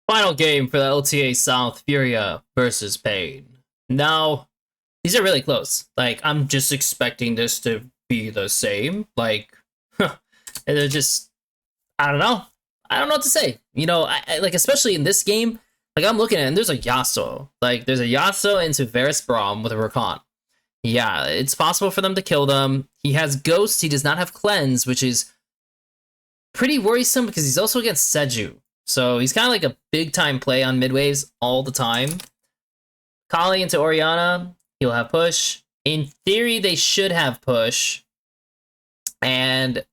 Final game for the LTA South, Furia versus Pain. Now, these are really close. Like, I'm just expecting this to be the same. Like, and they're just, I don't know. I don't know what to say. You know, I like, especially in this game, like, I'm looking at it, and there's a Yasuo. Like, there's a Yasuo into Varus Braum with a Rakan. Yeah, it's possible for them to kill them. He has Ghost, he does not have Cleanse, which is pretty worrisome because he's also against Seju. So he's kind of like a big-time play on mid-waves all the time. Kali into Orianna, he'll have push. In theory, they should have push. And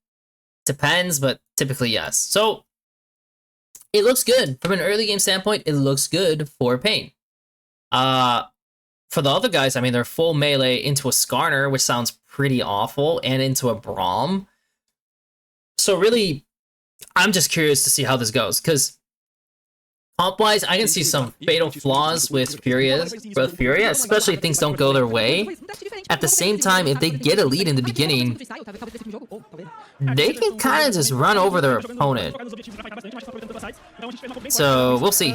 depends, but typically yes. So it looks good. From an early game standpoint, it looks good for Pain. For the other guys, I mean, they're full melee into a Skarner, which sounds pretty awful, and into a Braum. So really, I'm just curious to see how this goes, because comp-wise, I can see some fatal flaws with Furia, especially if things don't go their way. At the same time, if they get a lead in the beginning, they can kind of just run over their opponent. So, we'll see.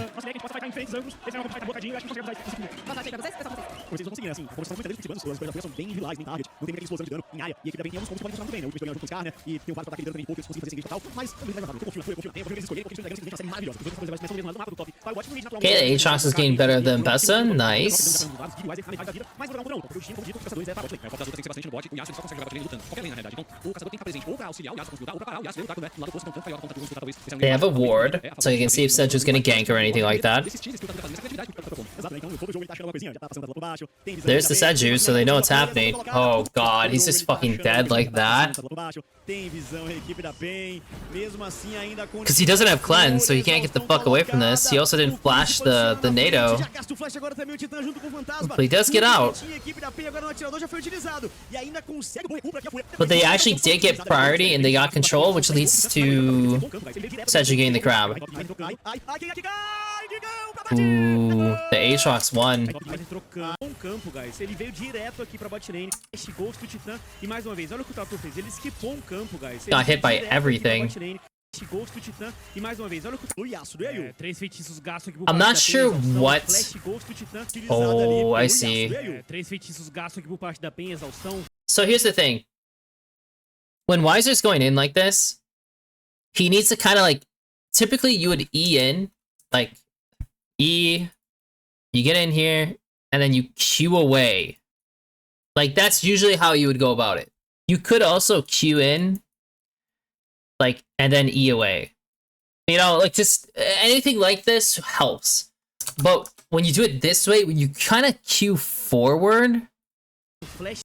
Okay, Aatrox is getting better than Bessa. Nice. They have a ward, so you can see if Seju's gonna gank or anything like that. There's the Seju, so they know what's happening. Oh god, he's just fucking dead like that. Because he doesn't have Cleanse, so he can't get the fuck away from this. He also didn't flash the NATO. But he does get out. But they actually did get priority and they got control, which leads to Seju getting the grab. Ooh, the Aatrox won. Got hit by everything. I'm not sure what... Oh, I see. So here's the thing. When Weiser's going in like this, he needs to kind of like... Typically, you would E in, like, E, you get in here, and then you Q away. Like, that's usually how you would go about it. You could also Q in, like, and then E away. You know, like, just anything like this helps. But when you do it this way, when you kind of Q forward... Like,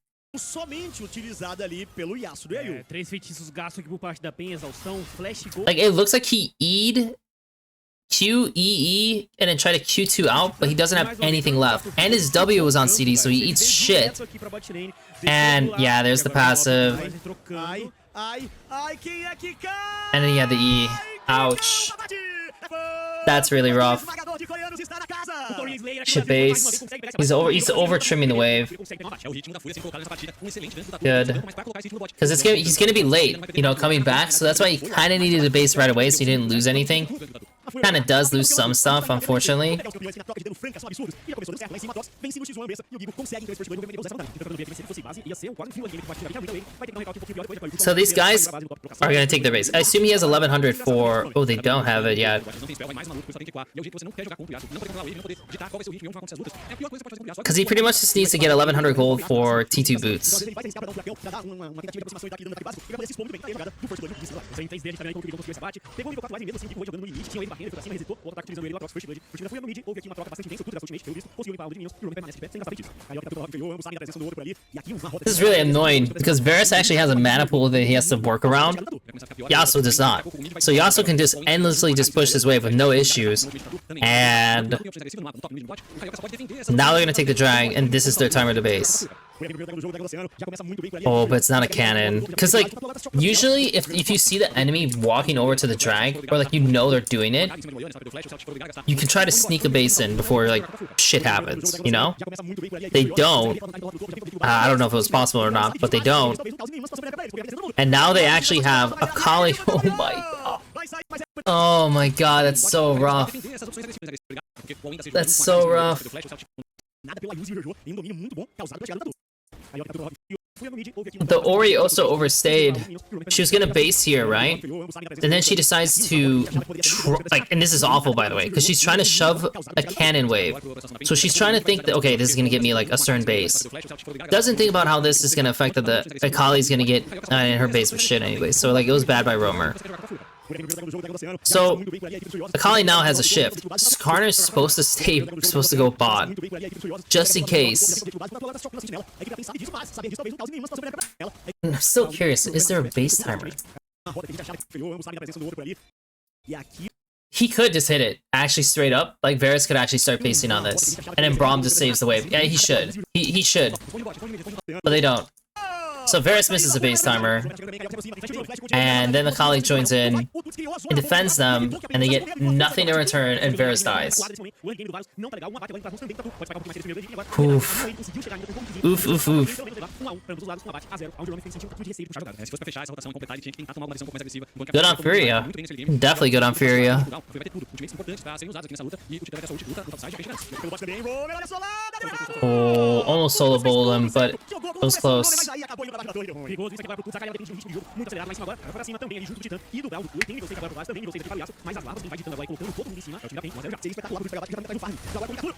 it looks like he E'd Q, E, and then try to Q2 out, but he doesn't have anything left. And his W was on CD, so he eats shit. And yeah, there's the passive. And then he had the E. Ouch. That's really rough. Shit base. He's over trimming the wave. Good. Because he's gonna be late, you know, coming back, so that's why he kind of needed a base right away so he didn't lose anything. Kind of does lose some stuff, unfortunately. So these guys are gonna take their base. I assume he has 1100 for... Oh, they don't have it yet. Because he pretty much just needs to get 1100 gold for T2 boots. This is really annoying because Varus actually has a mana pool that he has to work around. Yasuo does not. So Yasuo can just endlessly just push his wave with no issues. And now they're gonna take the drag, and this is their timer to base. Oh, but it's not a cannon. Because, like, usually if you see the enemy walking over to the drag, or, like, you know they're doing it, you can try to sneak a base in before, like, shit happens, you know? They don't. I don't know if it was possible or not, but they don't. And now they actually have a Kali. Oh my god. Oh my god, that's so rough. That's so rough. The Ori also overstayed. She was gonna base here, right? And then she decides to, and this is awful by the way, because she's trying to shove a cannon wave. So she's trying to think that, okay, this is gonna get me like a certain base. Doesn't think about how this is gonna affect that the Akali's gonna get, and her base was shit anyway. So like it was bad by Roamer. So Akali now has a shift. Skarner's supposed to go bot, just in case. I'm still curious. Is there a base timer? He could just hit it, actually straight up. Like Varus could actually start pacing on this, and then Braum just saves the wave. Yeah, he should. He should, but they don't. So Varus misses a base timer, and then Akali joins in and defends them, and they get nothing in return, and Varus dies. Oof. Oof, oof, oof. Good on Furia. Definitely good on Furia. Oh, almost solo bowled him, but it was close. Perigoso, isso aqui vai pro Tuts, a galera tem muito acelerado lá em cima agora. Vai pra cima também, ali junto com o Titã e do Belo. Tem nível 6 agora pro Vaz, também nível 6 aqui para o Yasuo. Mas as larvas, quem vai ditando agora e colocando todo mundo em cima. É o time da PEN, 1 a 0 já. Seria espetacular pro Tuts, pegar o farm. Já vai colocar tudo.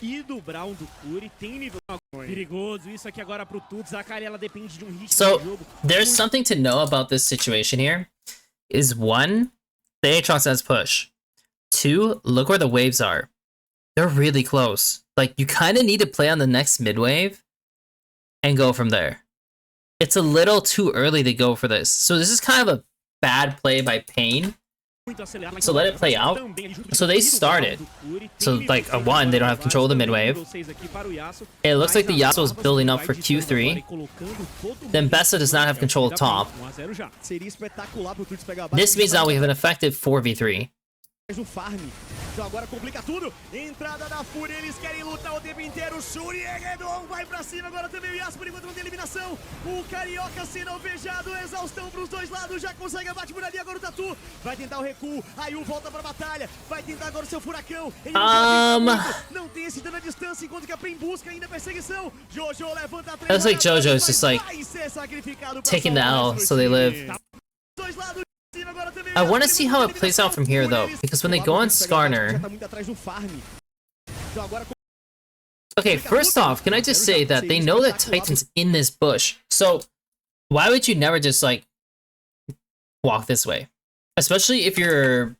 E do Brown do Curi tem nível perigoso. Isso aqui agora pro Tuts, a Kali ela depende de ritmo So, there's something to know about this situation here. Is one, the Aatrox has push. Two, look where the waves are. They're really close. Like, you kind of need to play on the next mid wave and go from there. It's a little too early to go for this. So this is kind of a bad play by Pain. So let it play out. So they started. So like a 1, they don't have control of the mid wave. It looks like the Yasuo is building up for Q3. Then Bessa does not have control of top. This means now we have an effective 4v3. Então agora complica tudo. Entrada da Fúria, eles querem lutar o tempo inteiro. Shuri Egedon vai pra cima. Agora também o Yasuo por enquanto não tem eliminação. O Carioca sendo alvejado. Exaustão pros dois lados. Já consegue abate por ali. Agora o Tatu vai tentar o recuo. Aí o volta pra batalha. Vai tentar agora o seu furacão. Ele não tem esse dano à distância. Enquanto que a PEN busca ainda perseguição. Jojo levanta a três. That's like Jojo's just like taking the L so they live. I want to see how it plays out from here, though, because when they go on Skarner... Okay, first off, can I just say that they know that Titan's in this bush, so why would you never just, like, walk this way? Especially if you're...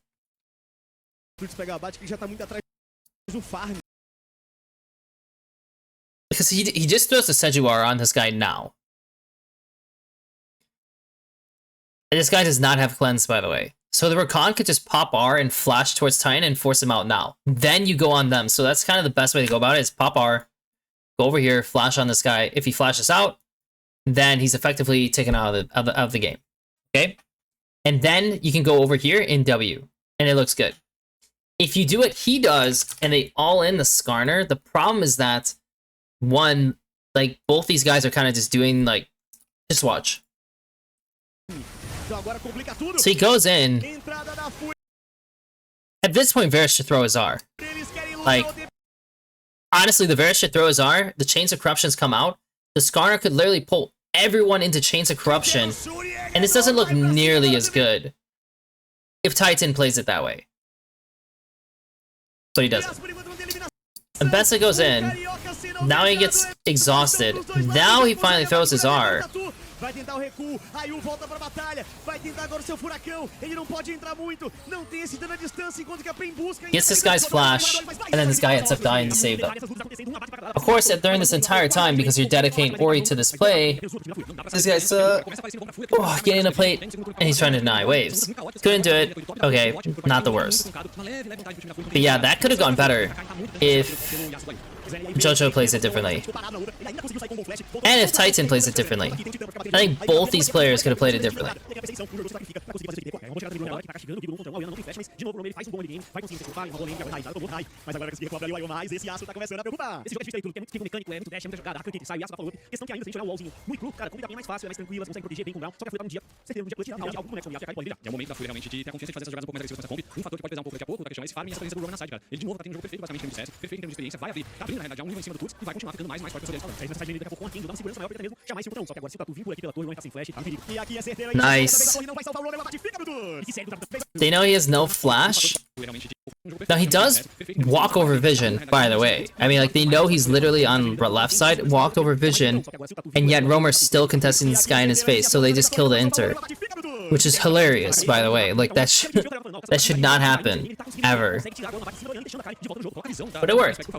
Because he just throws the Sejuar on this guy now. And this guy does not have cleanse, by the way. So the Rakan could just pop R and flash towards Titan and force him out now. Then you go on them. So that's kind of the best way to go about it, is pop R, go over here, flash on this guy. If he flashes out, then he's effectively taken out of the game. Okay? And then you can go over here in W, and it looks good. If you do what he does, and they all in the Skarner, the problem is that, one, like, both these guys are kind of just doing, like, just watch. So he goes in. At this point, Varus should throw his R. Like, honestly, the Varus should throw his R. The Chains of Corruptions come out. The Skarner could literally pull everyone into Chains of Corruption. And this doesn't look nearly as good if Titan plays it that way. So he doesn't. And Bessa goes in. Now he gets exhausted. Now he finally throws his R. Vai tentar o recuo, aí o volta pra batalha. Vai tentar agora o seu furacão. Ele não pode entrar muito. Não tem esse dano à distância enquanto que a PEN busca. Gets this guy's flash, and then this guy ends up dying to save them. Of course, during this entire time, because you're dedicating Ori to this play, this guy's getting a plate, and he's trying to deny waves. Couldn't do it. Okay, not the worst. But yeah, that could have gone better if JoJo plays it differently. And if Titan plays it differently. I think both these players could have played it differently. Nice. They know he has no flash. Now he does walk over vision, by the way. I mean, like, they know he's literally on the left side, walked over vision, and yet Romer's still contesting this guy in his face, so they just kill the Inter. Which is hilarious, by the way. Like, that should not happen. Ever. But it worked.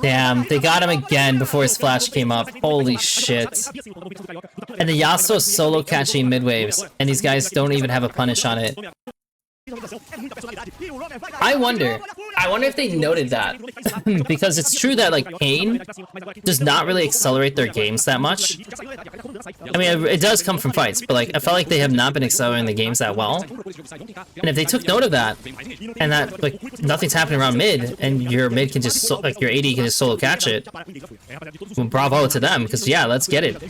Damn, they got him again before his flash came up. Holy shit. And the Yasuo's solo catching mid waves, and these guys don't even have a punish on it. I wonder if they noted that. Because it's true that, like, Pain does not really accelerate their games that much. I mean, it does come from fights, but, like, I felt like they have not been accelerating the games that well. And if they took note of that, and that, like, nothing's happening around mid, and your mid can just, like, your AD can just solo catch it, well, bravo to them, because, yeah, let's get it.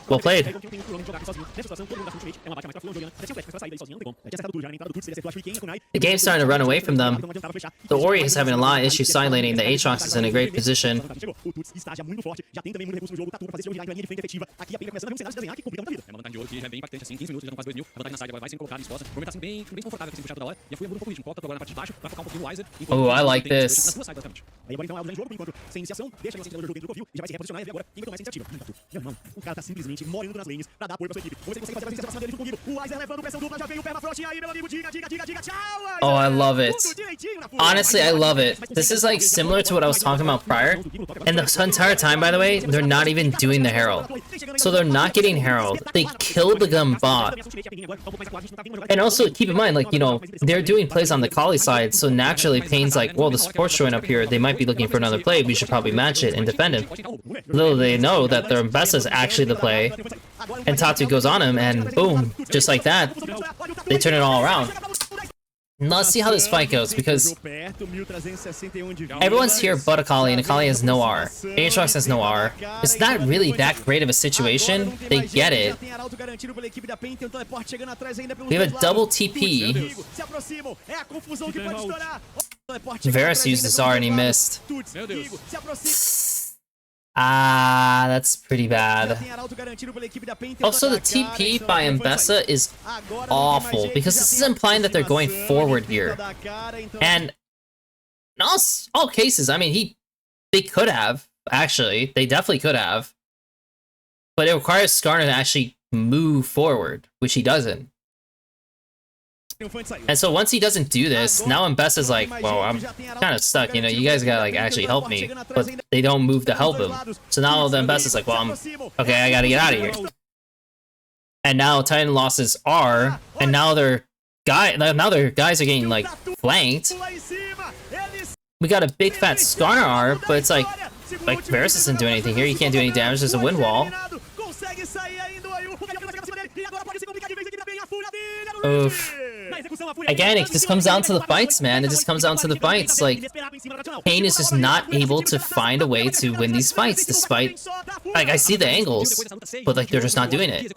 Well played. The game's starting to run away from them. The Ori is having a lot of issues side laning. The Aatrox is in a great position. Oh, I like this. Oh, I love it. Honestly, I love it. This is like similar to what I was talking about prior. And this entire time, by the way, they're not even doing the Herald. So they're not getting Herald. They killed the gun bot. And also, keep in mind, like, you know, they're doing plays on the Kali side, so naturally Pain's like, well, the support's showing up here. They might be looking for another play. We should probably match it and defend him. Little they know that their best is actually the play. And Tatu goes on him, and boom, just like that, they turn it all around. Now let's see how this fight goes, because everyone's here but Akali, and Akali has no R. Aatrox has no R. It's not really that great of a situation. They get it. We have a double TP. Varus used his R and he missed. Ah, that's pretty bad. Also, the TP by Mbessa is awful, because this is implying that they're going forward here. And in all cases, I mean, they could have, actually. They definitely could have. But it requires Skarner to actually move forward, which he doesn't. And so once he doesn't do this, now Mbessa's like, well, I'm kind of stuck, you know, you guys gotta, like, actually help me. But they don't move to help him. So now the Mbessa's like, well, okay, I gotta get out of here. And now Titan lost his R, and now their guys are getting, like, flanked. We got a big fat Skarner R, but it's like Varus doesn't do anything here. You can't do any damage, there's a wind wall. Oof. Again, it just comes down to the fights, man. It just comes down to the fights. Like, Pain is just not able to find a way to win these fights, despite... Like, I see the angles, but, like, they're just not doing it.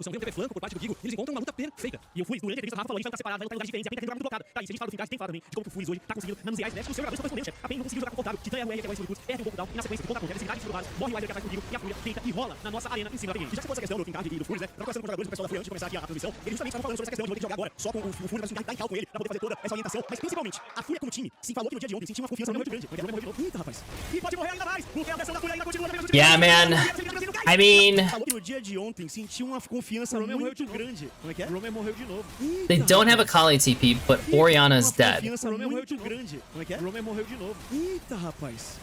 com ele pra poder fazer toda essa orientação, mas principalmente a Fúria como time se falou que no dia de ontem sentiu uma confiança muito grande. Eita, rapaz. E pode morrer ainda mais, porque a pressão da Fúria ainda continua. Yeah, man. I mean, Falou que no dia de ontem sentiu uma confiança muito grande. Como é que é? Roman morreu de novo. they don't have a Kali TP, but Orianna's dead. Roman morreu de grande. Como é que é? Roman morreu de novo. Eita, rapaz.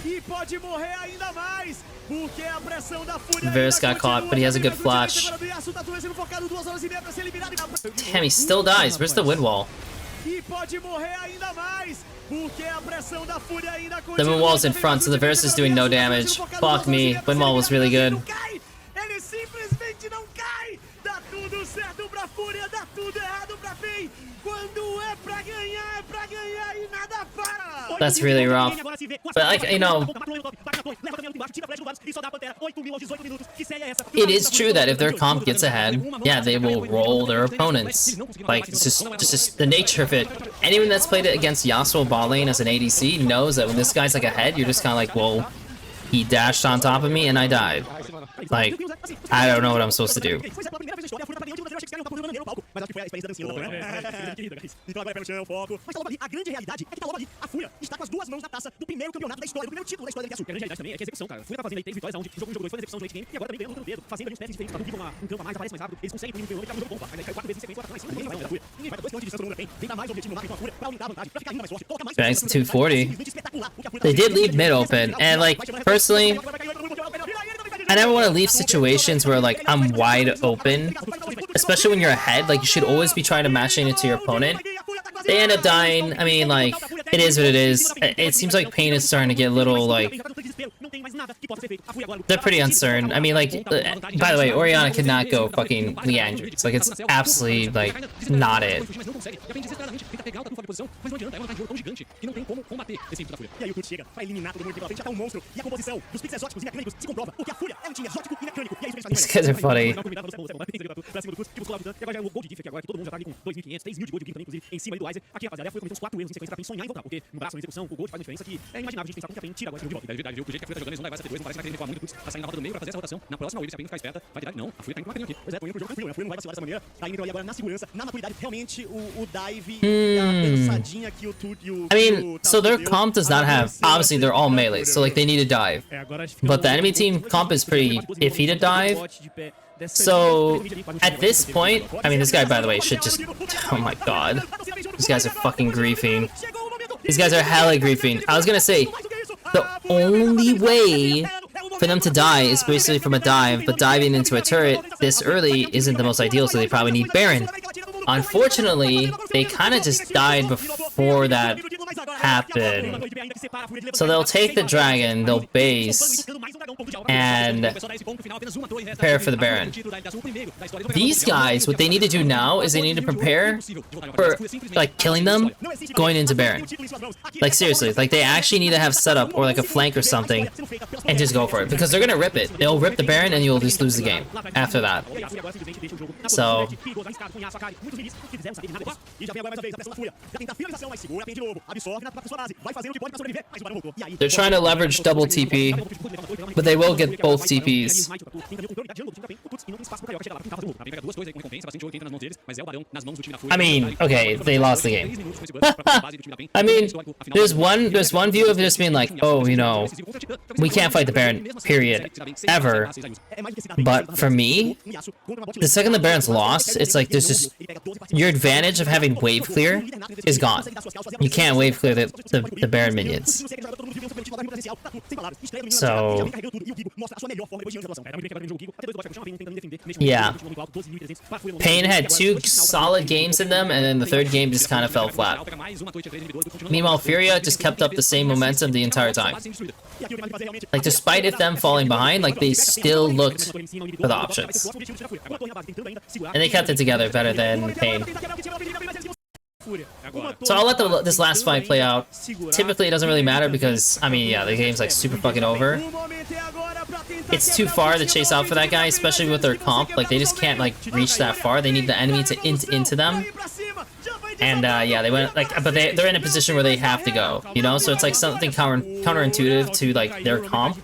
E pode morrer ainda mais, porque a pressão da Fúria. Varus got caught, but he has a good flash. Damn, he still dies. Where's the wind wall? E pode morrer ainda mais, porque a pressão da Fúria ainda The wind wall's in front, so the Varus is doing no damage. Fuck me. Wind wall was really good. Ele simplesmente não cai. Dá tudo certo pra Fúria, dá tudo errado pra PEN. Quando é pra ganhar e nada para. That's really rough. But like, you know, it is true that if their comp gets ahead, yeah, they will roll their opponents. Like, it's just the nature of it. Anyone that's played it against Yasuo bot lane as an ADC knows that when this guy's like ahead, you're just kind of like, well, he dashed on top of me and I died. Like, I don't know what I'm supposed to do. Então agora é pé no chão, foco. Mas tá logo ali, a grande realidade é que tá logo ali. A Fúria está com as duas mãos na taça do primeiro campeonato da história, do primeiro título da história da LTA Sul. A grande realidade também é que a execução, cara. A Fúria tá fazendo aí 3 vitórias, onde jogo 1, jogo 2 foi a execução do late game, e agora também ganhando no dedo, fazendo ali uns testes diferentes, pra um campo a mais, aparece mais rápido, eles conseguem punir um jogo bomba, mas aí cai 4 vezes em sequência, vai lá em cima, ninguém vai da Fúria. Ninguém vai dar 2 pontos de distância, todo mundo tem. Tenta mais objetivo lá com a Fúria, pra aumentar a vantagem, pra ficar ainda mais forte, coloca mais... Thanks to 240. They did leave mid open, and like, personally, I never want to leave situations where like I'm wide open, especially when you're ahead. Like, you should always be trying to match into your opponent. They end up dying. I mean, like, it is what it is. It seems like Pain is starting to get a little like, they're pretty uncertain. I mean, like, by the way, Orianna cannot go fucking Leandries. Like, it's absolutely like not it. E aí o Kurt chega pra eliminar todo mundo pela frente, já tá um monstro. E a composição dos picks exóticos e mecânicos se comprova, porque a Fúria é um time exótico e mecânico. E é isso que eles These guys are funny. pra cima do Kurt, que buscou lá e agora já é o gol de diff aqui agora, que todo mundo já tá ali com 2.500, 3.000 de gol de diff também, inclusive, em cima ali do Weiser. Aqui, rapaziada, a Fúria cometeu uns 4 erros em sequência pra PEN sonhar em voltar, porque no braço, na execução, o gol faz uma diferença que é imaginável a gente pensar como que a PEN tira agora esse jogo de volta. É verdade, viu? O jeito que a Fúria tá jogando, eles vão levar essa T2, não parece que vai querer recuar muito, Kutz tá saindo na rota do meio pra fazer essa rotação. Na próxima wave, se a PEN ficar esperta, vai tentar... Não, a Fúria tá indo com uma aqui. Pois é, tô indo pro jogo tranquilo, né? A Fúria não vai vacilar dessa maneira, tá indo então ali agora na segurança, na maturidade, realmente o dive e a dançadinha que o Tut e o... I mean, so their comp does not have, obviously they're all melee, so like they need to dive. But the enemy team comp is pretty iffy to dive. So at this point, I mean, this guy, by the way, should just, oh my god, these guys are fucking griefing. These guys are hella griefing. I was gonna say, the only way for them to die is basically from a dive, but diving into a turret this early isn't the most ideal, so they probably need Baron. Unfortunately, they kind of just died before that happened. So they'll take the dragon, they'll base, and prepare for the Baron. These guys, what they need to do now is they need to prepare for, like, killing them going into Baron. Like, seriously, like, they actually need to have setup or, like, a flank or something and just go for it. Because they're gonna rip it. They'll rip the Baron and you'll just lose the game after that. So... they're trying to leverage double TP, but they will get both TPs. I mean, okay, they lost the game. I mean, there's one view of just being like, oh, you know, we can't fight the Baron, period, ever. But for me, the second the Baron's lost, it's like there's just, your advantage of having wave clear is gone. You can't wave clear the Baron minions. So, yeah. Pain had 2 solid games in them, and then the third game just kind of fell flat. Meanwhile, Furia just kept up the same momentum the entire time. Like, despite it them falling behind, like, they still looked for the options. And they kept it together better than Pain. So I'll let this last fight play out. Typically, it doesn't really matter because, I mean, yeah, the game's like super fucking over. It's too far to chase out for that guy, especially with their comp. Like, they just can't, like, reach that far. They need the enemy to into them. And, yeah, they went, like, but they're in a position where they have to go, you know? So it's, like, something counterintuitive to, like, their comp.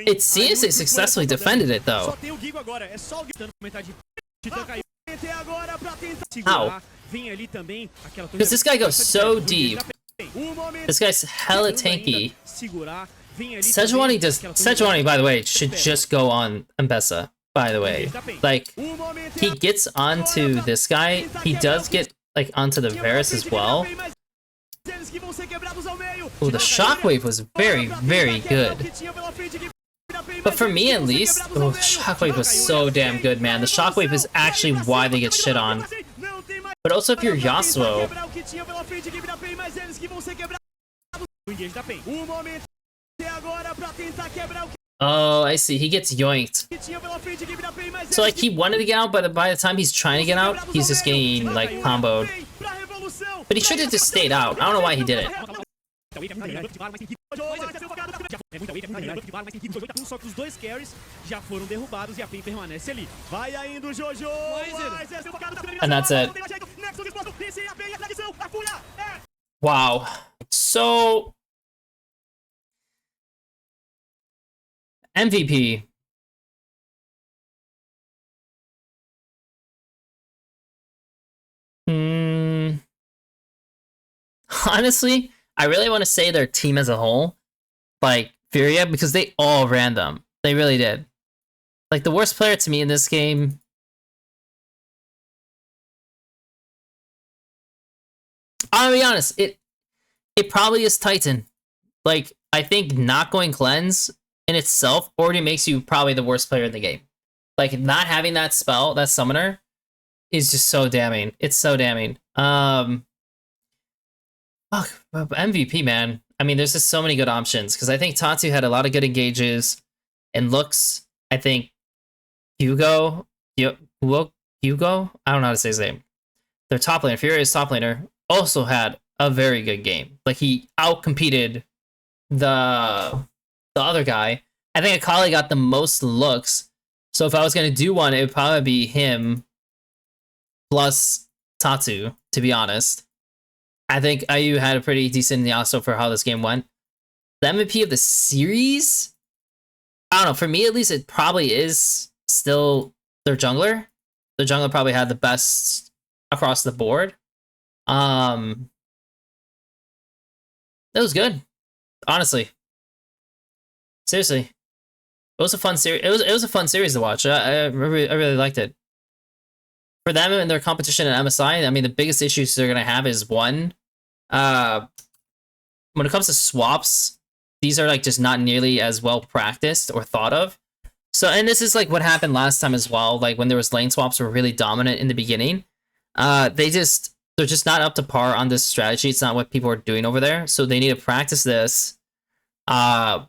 It seems they successfully defended it, though. Titã caiu. Agora pra tentar Segurar. Vem ali também aquela Because this guy goes so deep. o momento. This guy's hella tanky. Segurar. Vem ali Sejuani também does. aquela Sejuani, by the way, should just go on M-Pesa. By the way, like O momento he gets onto this guy. He does get like onto the Varus as well. Eles que vão ser quebrados ao meio. Oh, the shockwave was very, very good. But for me, at least, oh, the shockwave was so damn good, man. The shockwave is actually why they get shit on. But also, if you're Yasuo, oh, I see. He gets yoinked. So like he wanted to get out, but by the time he's trying to get out, he's just getting like comboed. But he should have just stayed out. I don't know why he did it. Só que os dois carries já foram derrubados e a PEN permanece ali. Vai indo Jojo. And that's it. Wow. So MVP. Honestly, I really want to say their team as a whole, like Furia, because they all ran them. They really did. Like the worst player to me in this game. I'll be honest, it probably is Titan. Like I think not going cleanse in itself already makes you probably the worst player in the game. Like not having that spell, that summoner, is just so damning. It's so damning. Fuck, MVP, man. I mean, there's just so many good options because I think Tatsu had a lot of good engages and looks. I think Hugo, I don't know how to say his name. Their top laner, Furious top laner, also had a very good game. Like he outcompeted the other guy. I think Akali got the most looks. So if I was gonna do one, it would probably be him plus Tatsu, to be honest. I think IU had a pretty decent Yasuo for how this game went. The MVP of the series? I don't know. For me, at least, it probably is still their jungler. The jungler probably had the best across the board. It was good. Honestly. Seriously. It was a fun series. It was a fun series to watch. I really liked it. For them and their competition at MSI, I mean, the biggest issues they're going to have is one, when it comes to swaps, these are like just not nearly as well practiced or thought of. So, and this is like what happened last time as well. Like when there was lane swaps were really dominant in the beginning. They're just not up to par on this strategy. It's not what people are doing over there. So they need to practice this. They're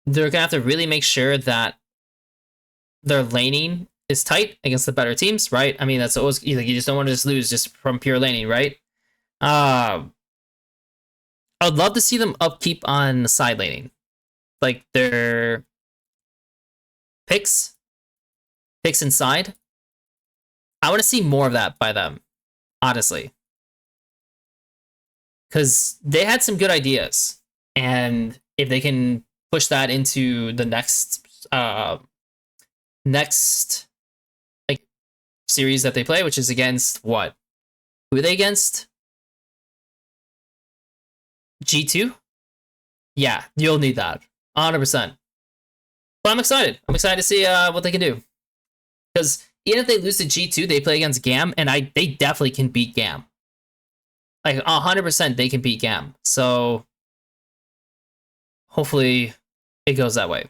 gonna have to really make sure that their laning is tight against the better teams, right? I mean, that's always like you just don't want to just lose just from pure laning, right? I would love to see them upkeep on side laning, like their picks inside. I want to see more of that by them, honestly, because they had some good ideas, and if they can push that into the next like series that they play, which is against what? Who are they against? G2? Yeah, you'll need that. 100%. But I'm excited. I'm excited to see what they can do. Because even if they lose to G2, they play against GAM, and they definitely can beat GAM. Like 100% they can beat GAM. So hopefully it goes that way.